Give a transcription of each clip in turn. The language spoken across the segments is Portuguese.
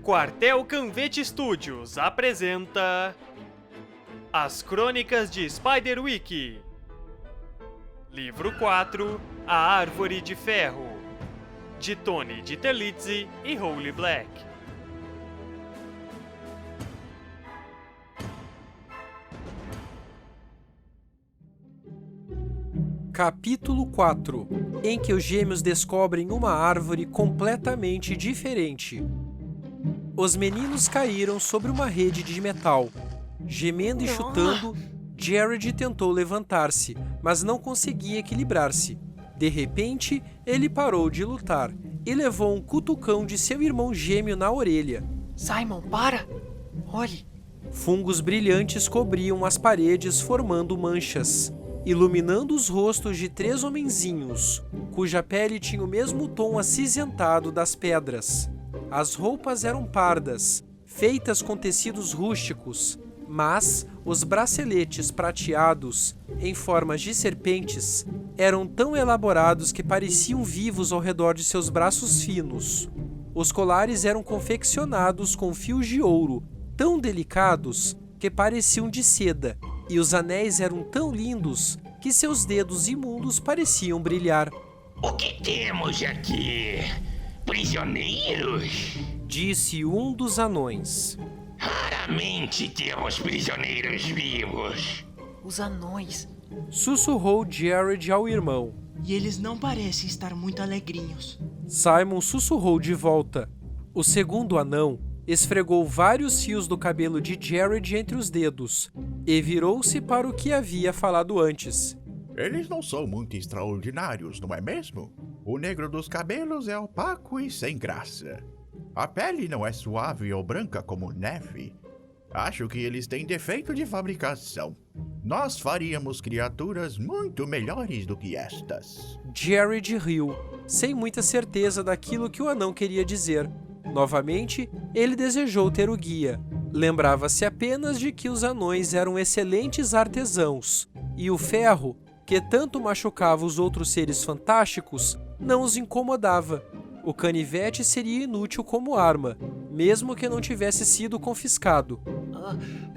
Quartel Canvete Studios apresenta As Crônicas de Spiderwick. Livro 4, A Árvore de Ferro, de Tony de Terlizzi e Holy Black. Capítulo 4, em que os gêmeos descobrem uma árvore completamente diferente. Os meninos caíram sobre uma rede de metal. Gemendo e chutando, Jared tentou levantar-se, mas não conseguia equilibrar-se. De repente, ele parou de lutar e levou um cutucão de seu irmão gêmeo na orelha. Simon, para! Olhe! Fungos brilhantes cobriam as paredes, formando manchas, iluminando os rostos de 3 homenzinhos, cuja pele tinha o mesmo tom acinzentado das pedras. As roupas eram pardas, feitas com tecidos rústicos, mas os braceletes prateados, em formas de serpentes, eram tão elaborados que pareciam vivos ao redor de seus braços finos. Os colares eram confeccionados com fios de ouro, tão delicados que pareciam de seda, e os anéis eram tão lindos que seus dedos imundos pareciam brilhar. O que temos aqui? Prisioneiros? Disse um dos anões. Raramente temos prisioneiros vivos. Os anões. Sussurrou Jared ao irmão. E eles não parecem estar muito alegrinhos. Simon sussurrou de volta. O segundo anão esfregou vários fios do cabelo de Jared entre os dedos e virou-se para o que havia falado antes. Eles não são muito extraordinários, não é mesmo? O negro dos cabelos é opaco e sem graça. A pele não é suave ou branca como neve. Acho que eles têm defeito de fabricação. Nós faríamos criaturas muito melhores do que estas. Jared riu, sem muita certeza daquilo que o anão queria dizer. Novamente, ele desejou ter o guia. Lembrava-se apenas de que os anões eram excelentes artesãos, e o ferro, que tanto machucava os outros seres fantásticos, não os incomodava. O canivete seria inútil como arma, mesmo que não tivesse sido confiscado.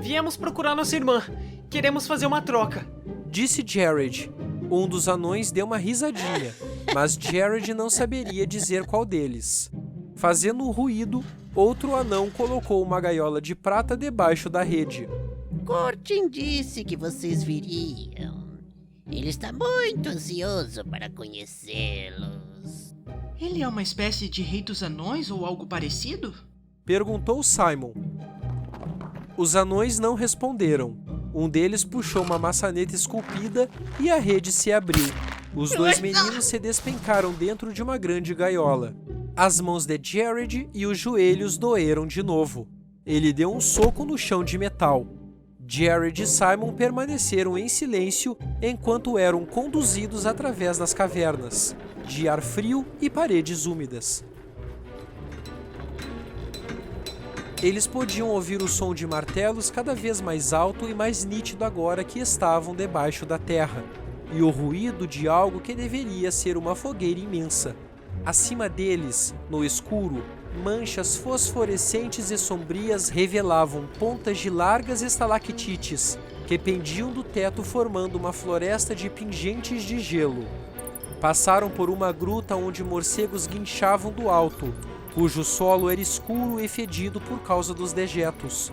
Viemos procurar nossa irmã. Queremos fazer uma troca. Disse Jared. Um dos anões deu uma risadinha, mas Jared não saberia dizer qual deles. Fazendo um ruído, outro anão colocou uma gaiola de prata debaixo da rede. Cortin disse que vocês viriam. Ele está muito ansioso para conhecê-los. Ele é uma espécie de rei dos anões ou algo parecido? Perguntou Simon. Os anões não responderam. Um deles puxou uma maçaneta esculpida e a rede se abriu. Os 2 meninos se despencaram dentro de uma grande gaiola. As mãos de Jared e os joelhos doeram de novo. Ele deu um soco no chão de metal. Jared e Simon permaneceram em silêncio enquanto eram conduzidos através das cavernas, de ar frio e paredes úmidas. Eles podiam ouvir o som de martelos cada vez mais alto e mais nítido agora que estavam debaixo da terra, e o ruído de algo que deveria ser uma fogueira imensa. Acima deles, no escuro, manchas fosforescentes e sombrias revelavam pontas de largas estalactites que pendiam do teto formando uma floresta de pingentes de gelo. Passaram por uma gruta onde morcegos guinchavam do alto, cujo solo era escuro e fedido por causa dos dejetos.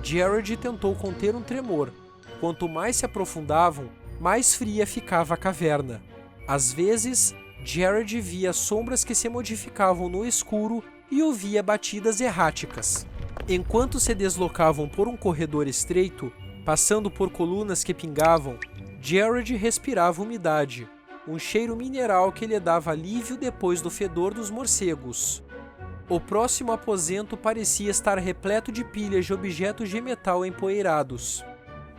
Jared tentou conter um tremor. Quanto mais se aprofundavam, mais fria ficava a caverna. Às vezes, Jared via sombras que se modificavam no escuro e ouvia batidas erráticas. Enquanto se deslocavam por um corredor estreito, passando por colunas que pingavam, Jared respirava umidade, um cheiro mineral que lhe dava alívio depois do fedor dos morcegos. O próximo aposento parecia estar repleto de pilhas de objetos de metal empoeirados.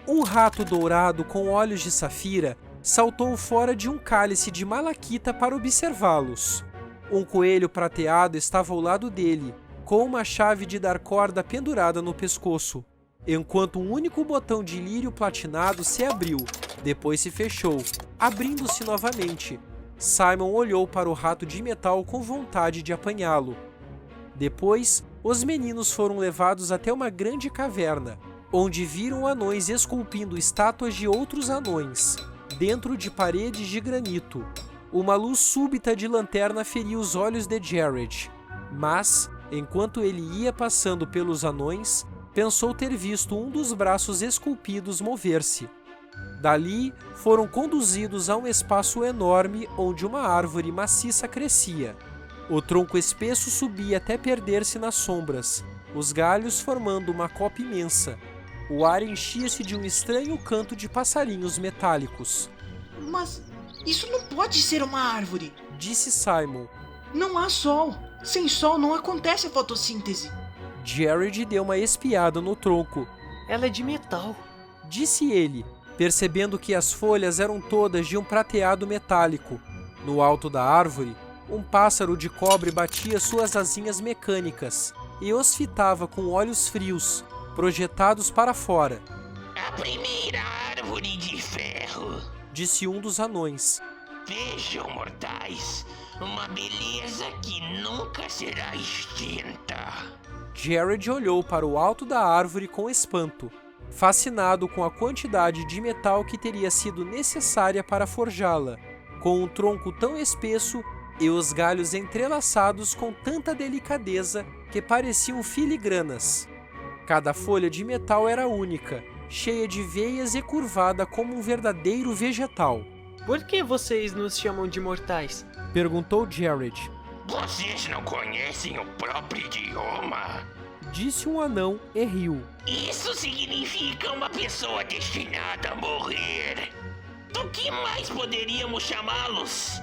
Um rato dourado com olhos de safira saltou fora de um cálice de malaquita para observá-los. Um coelho prateado estava ao lado dele, com uma chave de dar corda pendurada no pescoço, enquanto um único botão de lírio platinado se abriu, depois se fechou, abrindo-se novamente. Simon olhou para o rato de metal com vontade de apanhá-lo. Depois, os meninos foram levados até uma grande caverna, onde viram anões esculpindo estátuas de outros anões, dentro de paredes de granito. Uma luz súbita de lanterna feriu os olhos de Jared, mas, enquanto ele ia passando pelos anões, pensou ter visto um dos braços esculpidos mover-se. Dali, foram conduzidos a um espaço enorme onde uma árvore maciça crescia. O tronco espesso subia até perder-se nas sombras, os galhos formando uma copa imensa. O ar enchia-se de um estranho canto de passarinhos metálicos. Mas isso não pode ser uma árvore. Disse Simon. Não há sol. Sem sol não acontece a fotossíntese. Jared deu uma espiada no tronco. Ela é de metal. Disse ele, percebendo que as folhas eram todas de um prateado metálico. No alto da árvore, um pássaro de cobre batia suas asinhas mecânicas e os fitava com olhos frios, projetados para fora. A primeira árvore de ferro. Disse um dos anões. Vejam, mortais, uma beleza que nunca será extinta. Jared olhou para o alto da árvore com espanto, fascinado com a quantidade de metal que teria sido necessária para forjá-la, com um tronco tão espesso e os galhos entrelaçados com tanta delicadeza que pareciam filigranas. Cada folha de metal era única, cheia de veias e curvada como um verdadeiro vegetal. Por que vocês nos chamam de mortais? Perguntou Jared. Vocês não conhecem o próprio idioma? Disse um anão e riu. Isso significa uma pessoa destinada a morrer. Do que mais poderíamos chamá-los?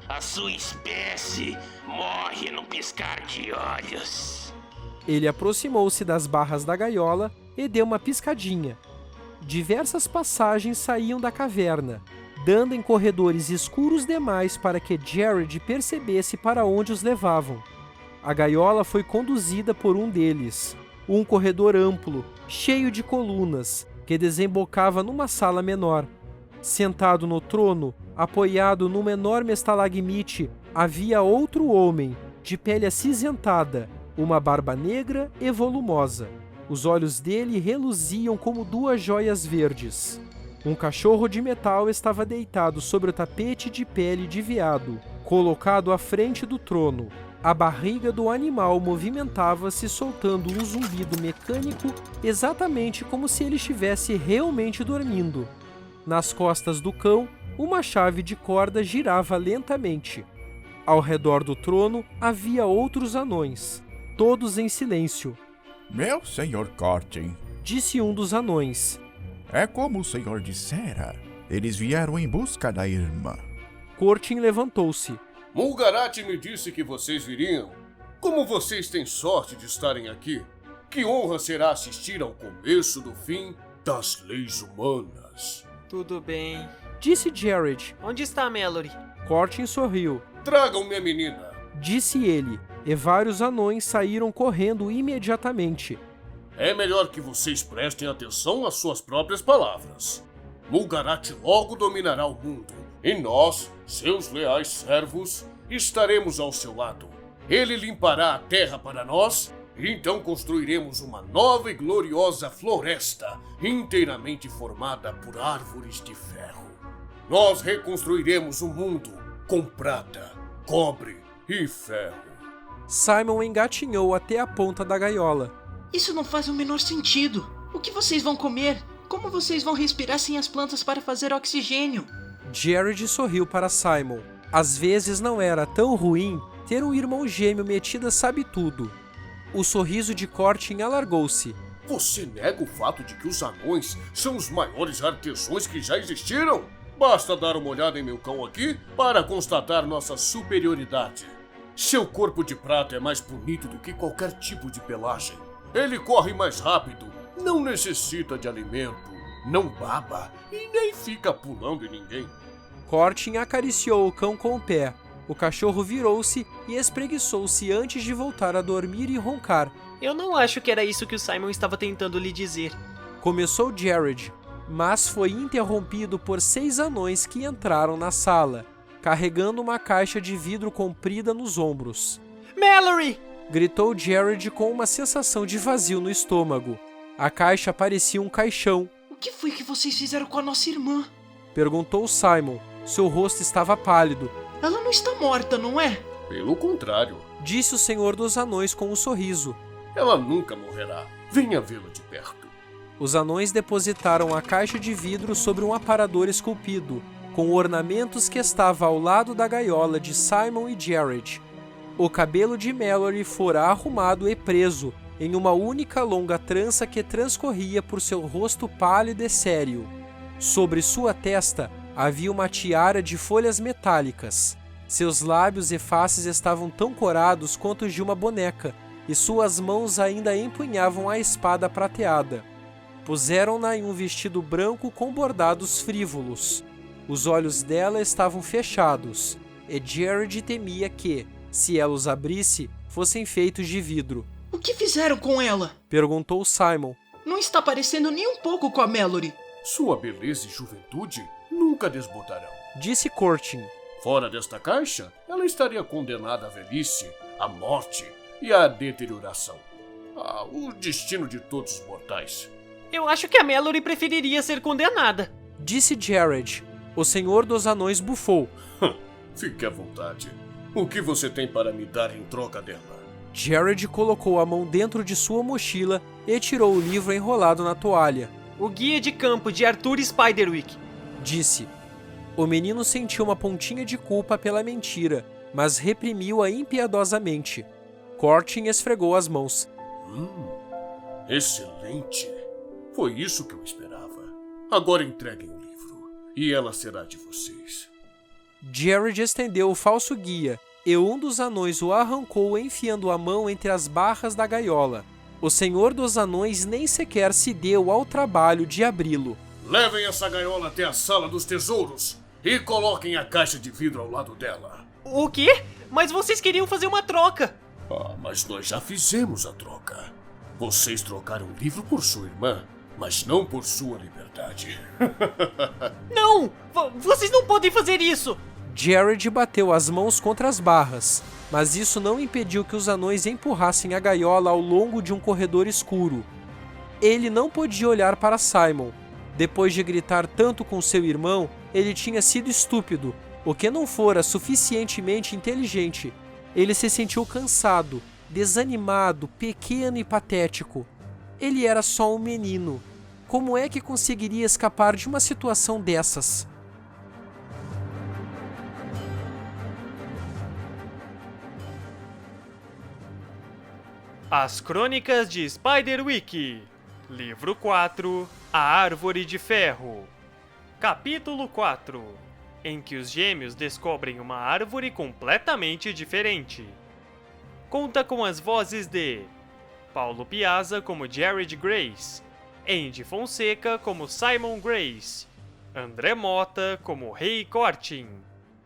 A sua espécie morre num piscar de olhos. Ele aproximou-se das barras da gaiola e deu uma piscadinha. Diversas passagens saíam da caverna, dando em corredores escuros demais para que Jared percebesse para onde os levavam. A gaiola foi conduzida por um deles, um corredor amplo, cheio de colunas, que desembocava numa sala menor. Sentado no trono, apoiado numa enorme estalagmite, havia outro homem, de pele acinzentada, uma barba negra e volumosa. Os olhos dele reluziam como duas joias verdes. Um cachorro de metal estava deitado sobre o tapete de pele de veado, colocado à frente do trono. A barriga do animal movimentava-se soltando um zumbido mecânico, exatamente como se ele estivesse realmente dormindo. Nas costas do cão, uma chave de corda girava lentamente. Ao redor do trono havia outros anões, todos em silêncio. Meu senhor Cortin, Disse um dos anões. é como o senhor dissera. Eles vieram em busca da irmã. Cortin levantou-se. Mulgarat me disse que vocês viriam. Como vocês têm sorte de estarem aqui. Que honra será assistir ao começo do fim das leis humanas. Tudo bem. Disse Jared. Onde está a Mallory? Cortin sorriu. Tragam minha menina. Disse ele, e vários anões saíram correndo imediatamente. É melhor que vocês prestem atenção às suas próprias palavras. Mulgarat logo dominará o mundo, e nós, seus leais servos, estaremos ao seu lado. Ele limpará a terra para nós, e então construiremos uma nova e gloriosa floresta, inteiramente formada por árvores de ferro. Nós reconstruiremos o mundo com prata, cobre e ferro. Simon engatinhou até a ponta da gaiola. Isso não faz o menor sentido. O que vocês vão comer? Como vocês vão respirar sem as plantas para fazer oxigênio? Jared sorriu para Simon. Às vezes não era tão ruim ter um irmão gêmeo metido a sabe-tudo. O sorriso de Cortin alargou-se. Você nega o fato de que os anões são os maiores artesãos que já existiram? Basta dar uma olhada em meu cão aqui para constatar nossa superioridade. Seu corpo de prata é mais bonito do que qualquer tipo de pelagem. Ele corre mais rápido, não necessita de alimento, não baba e nem fica pulando em ninguém. Cortin acariciou o cão com o pé. O cachorro virou-se e espreguiçou-se antes de voltar a dormir e roncar. Eu não acho que era isso que o Simon estava tentando lhe dizer. Começou Jared, mas foi interrompido por 6 anões que entraram na sala, carregando uma caixa de vidro comprida nos ombros. Mallory! gritou Jared com uma sensação de vazio no estômago. A caixa parecia um caixão. O que foi que vocês fizeram com a nossa irmã? Perguntou Simon. Seu rosto estava pálido. Ela não está morta, não é? Pelo contrário, Disse o Senhor dos Anões com um sorriso. ela nunca morrerá. Venha vê-la de perto. Os anões depositaram a caixa de vidro sobre um aparador esculpido, com ornamentos que estava ao lado da gaiola de Simon e Jared. O cabelo de Mallory fora arrumado e preso em uma única longa trança que transcorria por seu rosto pálido e sério. Sobre sua testa havia uma tiara de folhas metálicas. Seus lábios e faces estavam tão corados quanto os de uma boneca, e suas mãos ainda empunhavam a espada prateada. Puseram-na em um vestido branco com bordados frívolos. Os olhos dela estavam fechados, e Jared temia que, se ela os abrisse, fossem feitos de vidro. O que fizeram com ela? Perguntou Simon. Não está parecendo nem um pouco com a Mallory. Sua beleza e juventude nunca desbotarão. Disse Curtin. Fora desta caixa, ela estaria condenada à velhice, à morte e à deterioração. O destino de todos os mortais. Eu acho que a Mallory preferiria ser condenada. Disse Jared. O Senhor dos Anões bufou. Fique à vontade. O que você tem para me dar em troca dela? Jared colocou a mão dentro de sua mochila e tirou o livro enrolado na toalha. O Guia de Campo de Arthur Spiderwick. Disse. O menino sentiu uma pontinha de culpa pela mentira, mas reprimiu-a impiedosamente. Curtin esfregou as mãos. Excelente. Foi isso que eu esperava. Agora entreguem o livro, e ela será de vocês. Jared estendeu o falso guia, e um dos anões o arrancou enfiando a mão entre as barras da gaiola. O Senhor dos Anões nem sequer se deu ao trabalho de abri-lo. Levem essa gaiola até a Sala dos Tesouros e coloquem a caixa de vidro ao lado dela. O quê? Mas vocês queriam fazer uma troca. Mas nós já fizemos a troca. Vocês trocaram o livro por sua irmã, mas não por sua liberdade. Não! Vocês não podem fazer isso! Jared bateu as mãos contra as barras, mas isso não impediu que os anões empurrassem a gaiola ao longo de um corredor escuro. Ele não podia olhar para Simon. Depois de gritar tanto com seu irmão, ele tinha sido estúpido, o que não fora suficientemente inteligente. Ele se sentiu cansado, desanimado, pequeno e patético. Ele era só um menino. Como é que conseguiria escapar de uma situação dessas? As Crônicas de Spiderwick, Livro 4, A Árvore de Ferro. Capítulo 4, em que os gêmeos descobrem uma árvore completamente diferente. Conta com as vozes de Paulo Piazza como Jared Grace, Andy Fonseca como Simon Grace, André Mota como Rei Curtin,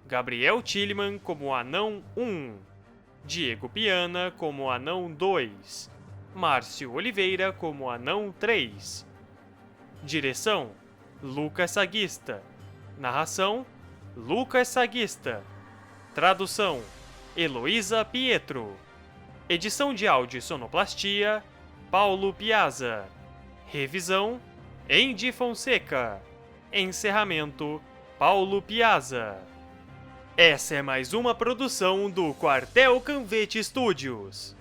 Gabriel Tillman como Anão 1, Diego Piana como Anão 2, Márcio Oliveira como Anão 3. Direção: Lucas Saguista. Narração: Lucas Saguista. Tradução: Heloísa Pietro. Edição de áudio e sonoplastia: Paulo Piazza. Revisão: Andy Fonseca. Encerramento: Paulo Piazza. Essa é mais uma produção do Quartel Canvete Studios.